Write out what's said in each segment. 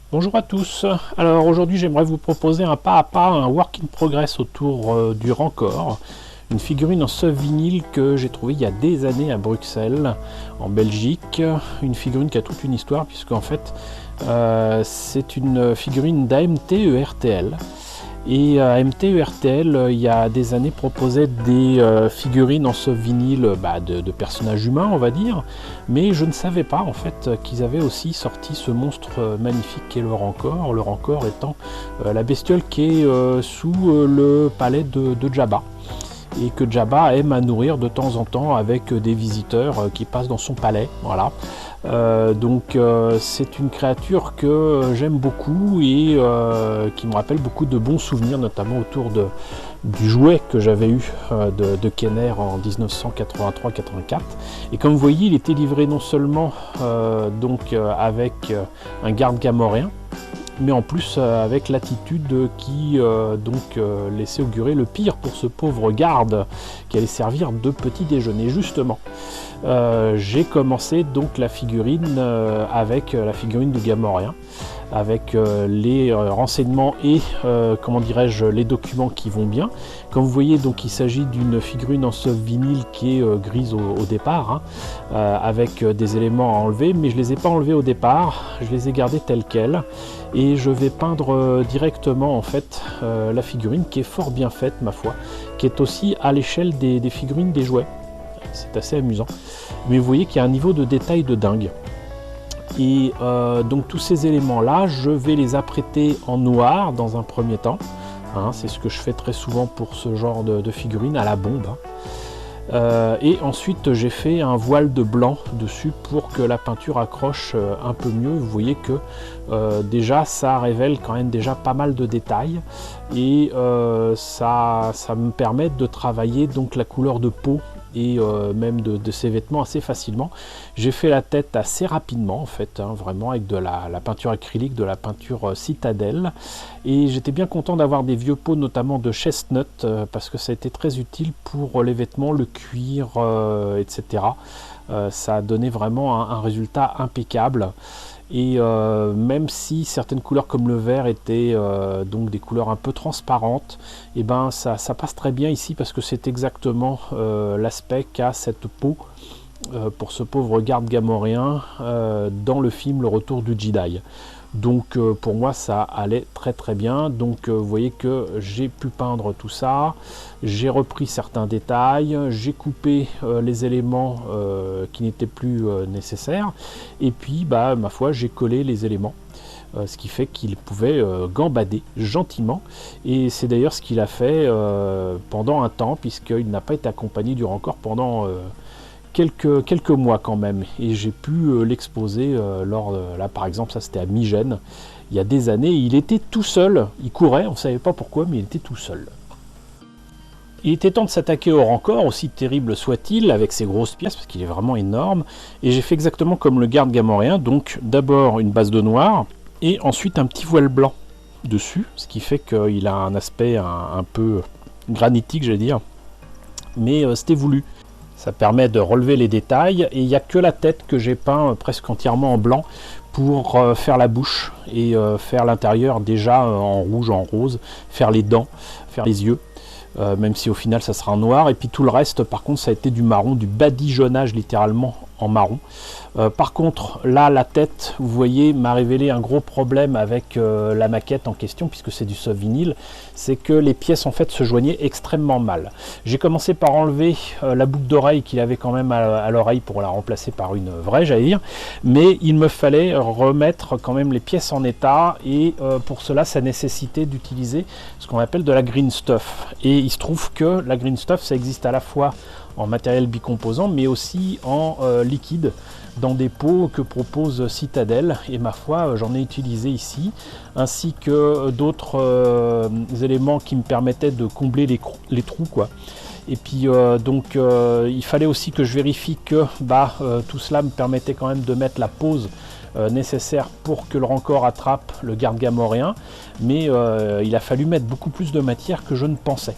Bonjour à tous. Alors aujourd'hui j'aimerais vous proposer un pas à pas, un work in progress autour du Rancor. Une figurine en vinyle que j'ai trouvée il y a des années à Bruxelles, en Belgique. Une figurine qui a toute une histoire puisque en fait c'est une figurine d'AMT ERTL. Et AMT ERTL, il y a des années, proposait des figurines en vinyle de personnages humains, on va dire. Mais je ne savais pas en fait qu'ils avaient aussi sorti ce monstre magnifique qu'est le Rancor. Le Rancor étant la bestiole qui est sous le palais de Jabba. Et que Jabba aime à nourrir de temps en temps avec des visiteurs qui passent dans son palais. Voilà. Donc c'est une créature que j'aime beaucoup et qui me rappelle beaucoup de bons souvenirs, notamment autour du jouet que j'avais eu de Kenner en 1983-84. Et comme vous voyez, il était livré non seulement avec un garde gamoréen, mais en plus avec l'attitude qui laissait augurer le pire pour ce pauvre garde qui allait servir de petit déjeuner. Justement, j'ai commencé donc la figurine avec la figurine du gamorien, avec les renseignements et comment dirais-je, les documents qui vont bien. Comme vous voyez, donc il s'agit d'une figurine en vinyle qui est grise au départ, avec des éléments à enlever, mais je ne les ai pas enlevés au départ, je les ai gardés tels quels. Et je vais peindre directement en fait la figurine qui est fort bien faite, ma foi, qui est aussi à l'échelle des figurines des jouets. C'est assez amusant. Mais vous voyez qu'il y a un niveau de détail de dingue. Et donc tous ces éléments-là, je vais les apprêter en noir dans un premier temps. C'est ce que je fais très souvent pour ce genre de figurine à la bombe. Et ensuite j'ai fait un voile de blanc dessus pour que la peinture accroche un peu mieux. Vous voyez que déjà ça révèle quand même déjà pas mal de détails et ça me permet de travailler donc la couleur de peau et même de ces vêtements assez facilement. J'ai fait la tête assez rapidement en fait, vraiment avec de la peinture acrylique, de la peinture citadelle, et j'étais bien content d'avoir des vieux pots notamment de chestnut parce que ça a été très utile pour les vêtements, le cuir, etc. Ça a donné vraiment un résultat impeccable. Et même si certaines couleurs comme le vert étaient donc des couleurs un peu transparentes, et ben ça passe très bien ici parce que c'est exactement l'aspect qu'a cette peau pour ce pauvre garde gamoréen dans le film Le Retour du Jedi. Donc pour moi ça allait très très bien. Donc vous voyez que j'ai pu peindre tout ça, j'ai repris certains détails, j'ai coupé les éléments qui n'étaient plus nécessaires, et puis ma foi j'ai collé les éléments. Ce qui fait qu'il pouvait gambader gentiment, et c'est d'ailleurs ce qu'il a fait pendant un temps, puisqu'il n'a pas été accompagné du Rancor pendant quelques mois quand même, et j'ai pu l'exposer là par exemple, ça c'était à Migène il y a des années. Il était tout seul, il courait, on ne savait pas pourquoi, mais il était tout seul. Il était temps de s'attaquer au Rancor, aussi terrible soit-il, avec ses grosses pièces, parce qu'il est vraiment énorme, et j'ai fait exactement comme le garde gamoréen, donc d'abord une base de noir, et ensuite un petit voile blanc dessus, ce qui fait qu'il a un aspect un peu granitique, j'allais dire, mais c'était voulu. Ça permet de relever les détails, et il n'y a que la tête que j'ai peint presque entièrement en blanc pour faire la bouche et faire l'intérieur déjà en rouge, en rose, faire les dents, faire les yeux, même si au final ça sera en noir. Et puis tout le reste par contre ça a été du marron, du badigeonnage littéralement en marron. Par contre là la tête, vous voyez, m'a révélé un gros problème avec la maquette en question, puisque c'est du soft vinyle, c'est que les pièces en fait se joignaient extrêmement mal. J'ai commencé par enlever la boucle d'oreille qu'il avait quand même à l'oreille pour la remplacer par une vraie, j'allais dire, mais il me fallait remettre quand même les pièces en état, et pour cela ça nécessitait d'utiliser ce qu'on appelle de la green stuff, et il se trouve que la green stuff ça existe à la fois en matériel bicomposant mais aussi en liquide dans des pots que propose Citadel, et ma foi j'en ai utilisé ici, ainsi que d'autres éléments qui me permettaient de combler les trous quoi. Et puis il fallait aussi que je vérifie que tout cela me permettait quand même de mettre la pose nécessaire pour que le Rancor attrape le garde gamoréen, mais il a fallu mettre beaucoup plus de matière que je ne pensais.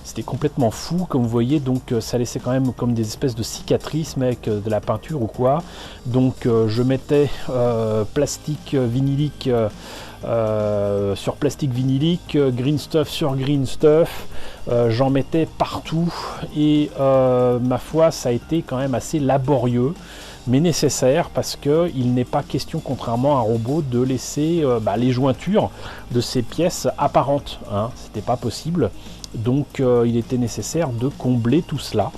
C'était complètement fou, comme vous voyez, donc ça laissait quand même comme des espèces de cicatrices, mais avec de la peinture ou quoi. Donc je mettais plastique vinylique sur plastique vinylique, green stuff sur green stuff, j'en mettais partout et ma foi ça a été quand même assez laborieux mais nécessaire parce qu'il n'est pas question, contrairement à un robot, de laisser les jointures de ces pièces apparentes, hein. C'était pas possible, donc il était nécessaire de combler tout cela.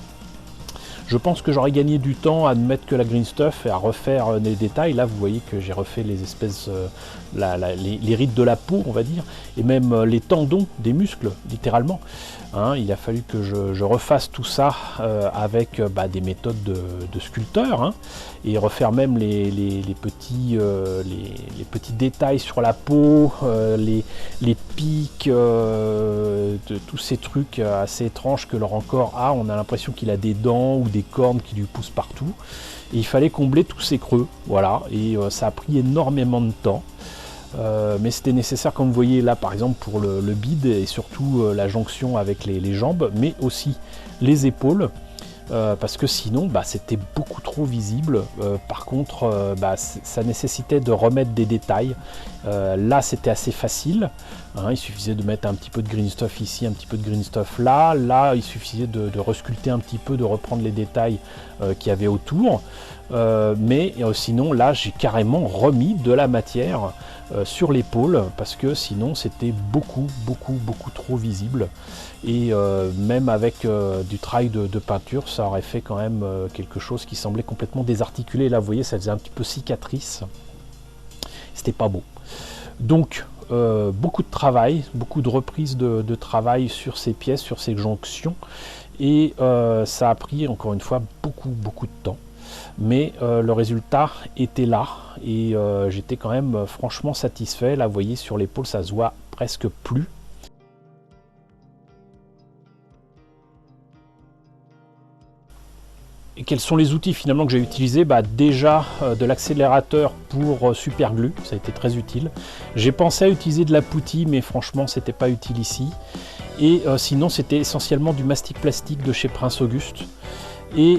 Je pense que j'aurais gagné du temps à ne mettre que la green stuff et à refaire les détails. Là, vous voyez que j'ai refait les espèces, les rides de la peau, on va dire, et même les tendons des muscles, littéralement. Hein, il a fallu que je refasse tout ça avec des méthodes de sculpteur, hein, et refaire même les petits détails sur la peau, les pics, tous ces trucs assez étranges que le Rancor a. On a l'impression qu'il a des dents ou des cornes qui lui poussent partout. Et il fallait combler tous ces creux, voilà, et ça a pris énormément de temps. Mais c'était nécessaire, comme vous voyez là par exemple pour le bide et surtout la jonction avec les jambes, mais aussi les épaules, parce que sinon c'était beaucoup trop visible. Par contre ça nécessitait de remettre des détails. Là c'était assez facile, hein, il suffisait de mettre un petit peu de green stuff ici, un petit peu de green stuff là il suffisait de resculpter un petit peu, de reprendre les détails qu'il y avait autour. Mais sinon là j'ai carrément remis de la matière sur l'épaule parce que sinon c'était beaucoup trop visible et même avec du travail de peinture ça aurait fait quand même quelque chose qui semblait complètement désarticulé. Là vous voyez ça faisait un petit peu cicatrice, c'était pas beau. Donc beaucoup de travail, beaucoup de reprises de travail sur ces pièces, sur ces jonctions, et ça a pris encore une fois beaucoup de temps. Mais le résultat était là et j'étais quand même franchement satisfait. Là vous voyez sur l'épaule ça se voit presque plus. Et quels sont les outils finalement que j'ai utilisés? Déjà de l'accélérateur pour Superglue, ça a été très utile. J'ai pensé à utiliser de la putty mais franchement c'était pas utile ici. Et sinon c'était essentiellement du mastic plastique de chez Prince Auguste. Et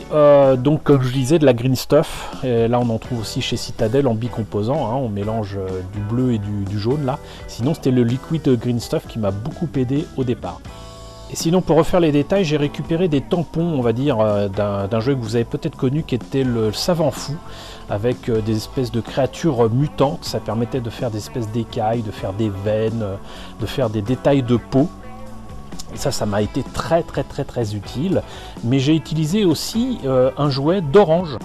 donc comme je disais de la green stuff, et là on en trouve aussi chez Citadel en bicomposant, hein, on mélange du bleu et du jaune là. Sinon c'était le liquid green stuff qui m'a beaucoup aidé au départ. Et sinon pour refaire les détails j'ai récupéré des tampons on va dire d'un jeu que vous avez peut-être connu qui était le Savant Fou, avec des espèces de créatures mutantes. Ça permettait de faire des espèces d'écailles, de faire des veines, de faire des détails de peau. Et ça m'a été très utile. Mais j'ai utilisé aussi un jouet d'orange.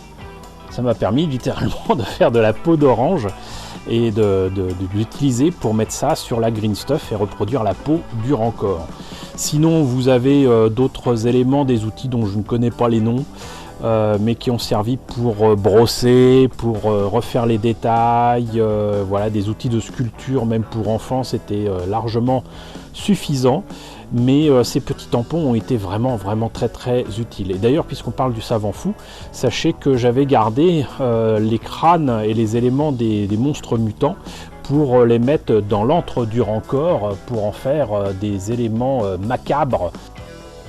Ça m'a permis littéralement de faire de la peau d'orange et de l'utiliser pour mettre ça sur la green stuff et reproduire la peau du Rancor. Sinon vous avez d'autres éléments, des outils dont je ne connais pas les noms, mais qui ont servi pour brosser, pour refaire les détails, voilà, des outils de sculpture même pour enfants, c'était largement suffisant. Mais ces petits tampons ont été vraiment très utiles. Et d'ailleurs, puisqu'on parle du Savant Fou, sachez que j'avais gardé les crânes et les éléments des monstres mutants pour les mettre dans l'antre du Rancor, pour en faire des éléments macabres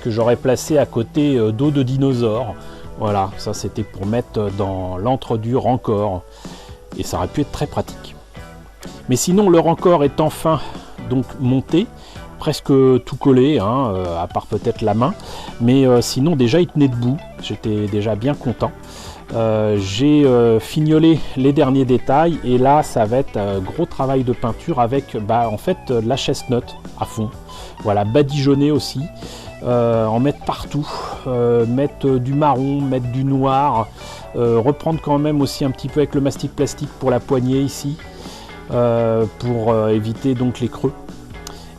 que j'aurais placés à côté d'os de dinosaures. Voilà, ça c'était pour mettre dans l'antre du Rancor. Et ça aurait pu être très pratique. Mais sinon, le Rancor est enfin donc monté, presque tout collé, hein, à part peut-être la main, mais sinon déjà il tenait debout, j'étais déjà bien content. J'ai fignolé les derniers détails et là ça va être un gros travail de peinture avec en fait la chestnut à fond, voilà, badigeonner aussi, en mettre partout, mettre du marron, mettre du noir, reprendre quand même aussi un petit peu avec le mastic plastique pour la poignée ici, pour éviter donc les creux.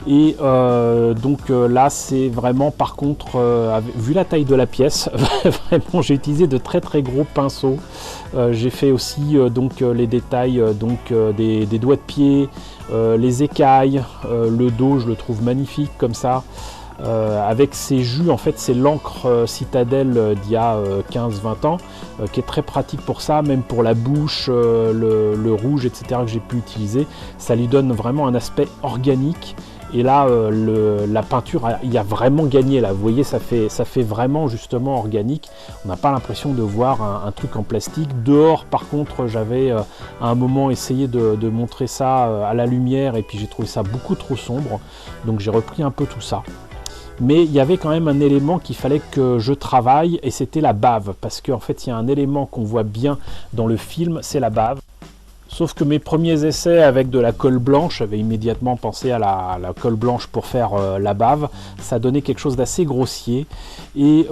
Et là c'est vraiment, par contre, vu la taille de la pièce, vraiment j'ai utilisé de très gros pinceaux. J'ai fait aussi les détails des doigts de pied, les écailles, le dos je le trouve magnifique comme ça. Avec ces jus, en fait c'est l'encre Citadel d'il y a 15-20 ans, qui est très pratique pour ça, même pour la bouche, le rouge, etc. que j'ai pu utiliser. Ça lui donne vraiment un aspect organique Et là, la peinture, il y a vraiment gagné là. Vous voyez, ça fait vraiment justement organique. On n'a pas l'impression de voir un truc en plastique. Dehors, par contre, j'avais à un moment essayé de montrer ça à la lumière et puis j'ai trouvé ça beaucoup trop sombre. Donc j'ai repris un peu tout ça. Mais il y avait quand même un élément qu'il fallait que je travaille et c'était la bave. Parce qu'en fait, il y a un élément qu'on voit bien dans le film, c'est la bave. Sauf que mes premiers essais avec de la colle blanche, j'avais immédiatement pensé à la colle blanche pour faire la bave, ça donnait quelque chose d'assez grossier. Et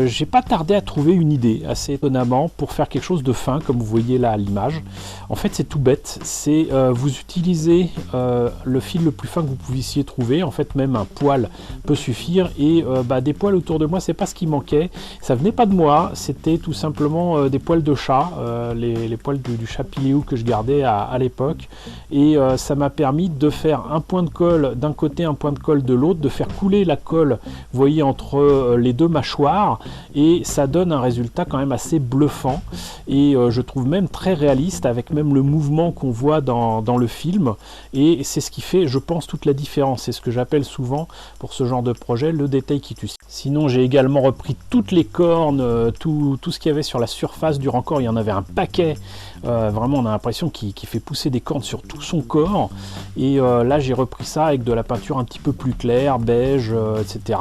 j'ai pas tardé à trouver une idée, assez étonnamment, pour faire quelque chose de fin, comme vous voyez là à l'image. En fait, c'est tout bête, c'est vous utilisez le fil le plus fin que vous puissiez trouver, en fait même un poil peut suffire, et des poils autour de moi, c'est pas ce qui manquait, ça venait pas de moi, c'était tout simplement des poils de chat, les poils du chat Piléou que je gardais à l'époque, et ça m'a permis de faire un point de colle d'un côté, un point de colle de l'autre, de faire couler la colle, vous voyez, entre les deux mâchoires, et ça donne un résultat quand même assez bluffant, et je trouve même très réaliste, avec même le mouvement qu'on voit dans le film, et c'est ce qui fait, je pense, toute la différence. C'est ce que j'appelle souvent, pour ce genre de projet, le détail qui tue. Sinon, j'ai également repris toutes les cornes, tout ce qu'il y avait sur la surface du rancor, il y en avait un paquet, vraiment on a l'impression qu'il fait pousser des cornes sur tout son corps, et là j'ai repris ça avec de la peinture un petit peu plus claire, beige, etc.,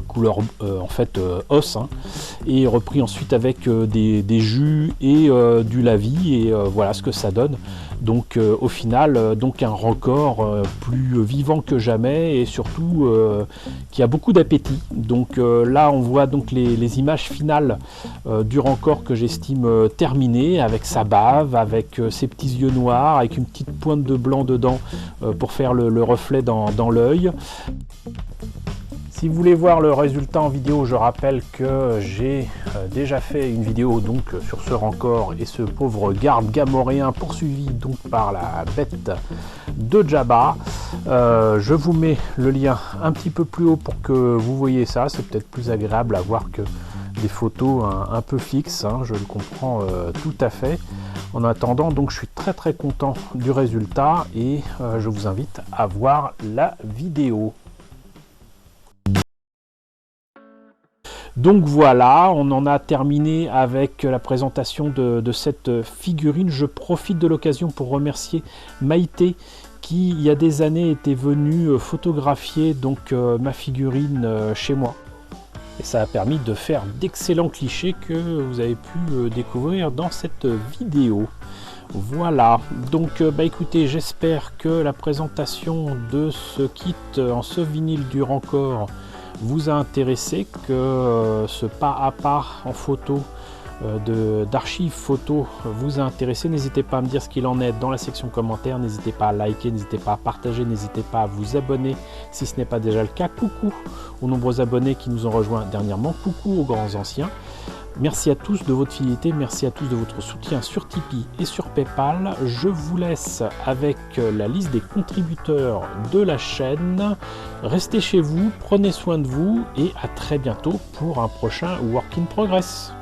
couleur en fait os, hein, et repris ensuite avec des jus et du lavis, et voilà ce que ça donne. Donc au final, donc un rancor plus vivant que jamais, et surtout qui a beaucoup d'appétit. Donc là on voit donc les images finales du rancor que j'estime terminé, avec sa bave, avec ses petits yeux noirs, avec une petite pointe de blanc dedans pour faire le reflet dans l'œil. Si vous voulez voir le résultat en vidéo, je rappelle que j'ai déjà fait une vidéo donc sur ce rancor et ce pauvre garde gamoréen poursuivi donc par la bête de Jabba. Je vous mets le lien un petit peu plus haut pour que vous voyez ça. C'est peut-être plus agréable à voir que des photos un peu fixes, hein, je le comprends tout à fait. En attendant, donc je suis très content du résultat, et je vous invite à voir la vidéo. Donc voilà, on en a terminé avec la présentation de cette figurine. Je profite de l'occasion pour remercier Maïté, qui il y a des années était venue photographier donc ma figurine chez moi. Et ça a permis de faire d'excellents clichés que vous avez pu découvrir dans cette vidéo. Voilà, donc écoutez, j'espère que la présentation de ce kit en ce vinyle du rancor vous a intéressé, que ce pas à pas en photo d'archives photo vous a intéressé. N'hésitez pas à me dire ce qu'il en est dans la section commentaires, n'hésitez pas à liker, n'hésitez pas à partager, n'hésitez pas à vous abonner si ce n'est pas déjà le cas. Coucou aux nombreux abonnés qui nous ont rejoints dernièrement, coucou aux grands anciens. Merci à tous de votre fidélité, merci à tous de votre soutien sur Tipeee et sur Paypal. Je vous laisse avec la liste des contributeurs de la chaîne. Restez chez vous, prenez soin de vous, et à très bientôt pour un prochain Work in Progress.